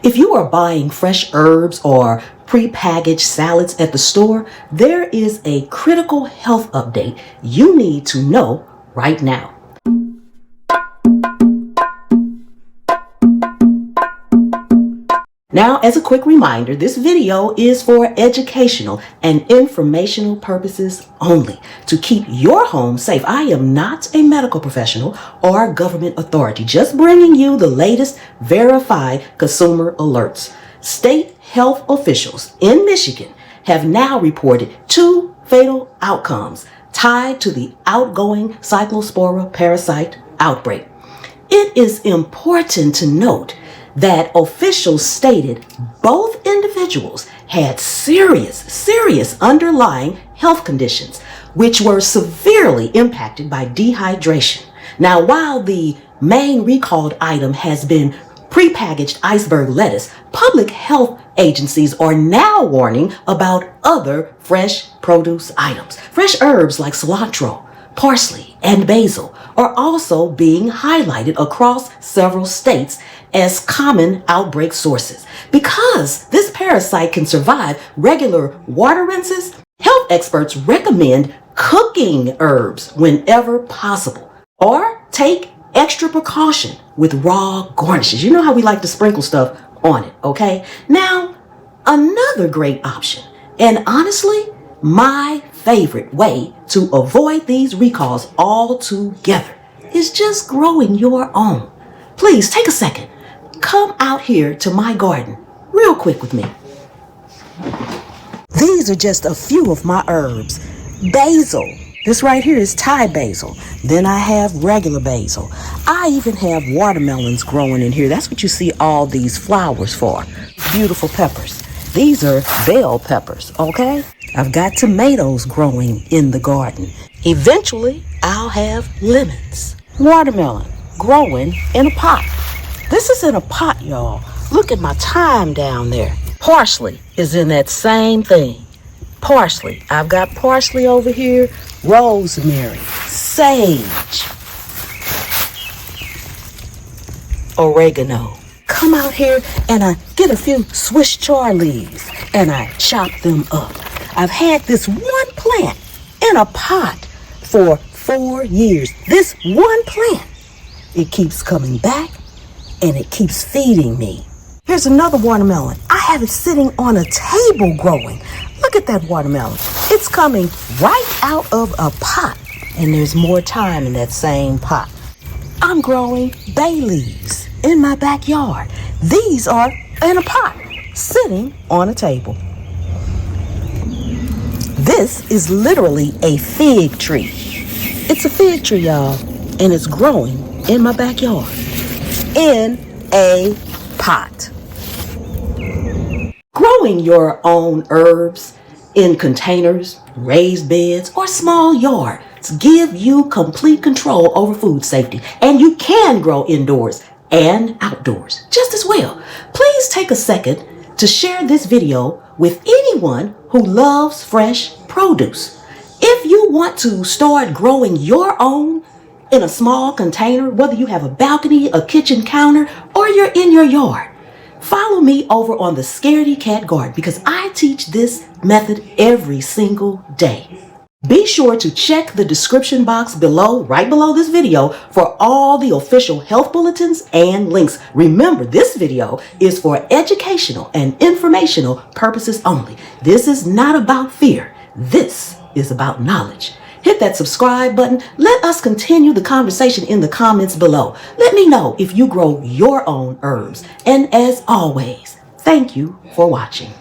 If you are buying fresh herbs or prepackaged salads at the store, there is a critical health update you need to know right now. Now, as a quick reminder, this video is for educational and informational purposes only to keep your home safe. I am not a medical professional or government authority, just bringing you the latest verified consumer alerts. State health officials in Michigan have now reported 2 fatal outcomes tied to the outgoing Cyclospora parasite outbreak. It is important to note that officials stated both individuals had serious underlying health conditions, which were severely impacted by dehydration. Now, while the main recalled item has been prepackaged iceberg lettuce, public health agencies are now warning about other fresh produce items. Fresh herbs like cilantro, parsley, and basil are also being highlighted across several states as common outbreak sources. Because this parasite can survive regular water rinses, health experts recommend cooking herbs whenever possible, or take extra precaution with raw garnishes. You know how we like to sprinkle stuff on it, okay? Now, another great option, and honestly, my favorite way to avoid these recalls altogether, is just growing your own. Please take a second. Come out here to my garden real quick with me. These are just a few of my herbs. Basil. This right here is Thai basil. Then I have regular basil. I even have watermelons growing in here. That's what you see all these flowers for. Beautiful peppers. These are bell peppers, okay? I've got tomatoes growing in the garden. Eventually, I'll have lemons. Watermelon growing in a pot. This is in a pot, y'all. Look at my thyme down there. Parsley is in that same thing. Parsley. I've got parsley over here, rosemary, sage, oregano. Come out here and I get a few Swiss chard leaves and I chop them up. I've had this one plant in a pot for 4 years. This one plant, it keeps coming back and it keeps feeding me. Here's another watermelon. I have it sitting on a table growing. Look at that watermelon. It's coming right out of a pot, and there's more thyme in that same pot. I'm growing bay leaves in my backyard. These are in a pot, sitting on a table. This is literally a fig tree. It's a fig tree, y'all, and it's growing in my backyard in a pot. Growing your own herbs in containers, raised beds, or small yards give you complete control over food safety, and you can grow indoors and outdoors just as well. Please take a second to share this video with anyone who loves fresh produce. If you want to start growing your own in a small container, whether you have a balcony, a kitchen counter, or you're in your yard, follow me over on the Scaredy Cat Garden because I teach this method every single day. Be sure to check the description box below, right below this video, for all the official health bulletins and links. Remember, this video is for educational and informational purposes only. This is not about fear. This is about knowledge. Hit that subscribe button. Let us continue the conversation in the comments below. Let me know if you grow your own herbs. And as always, thank you for watching.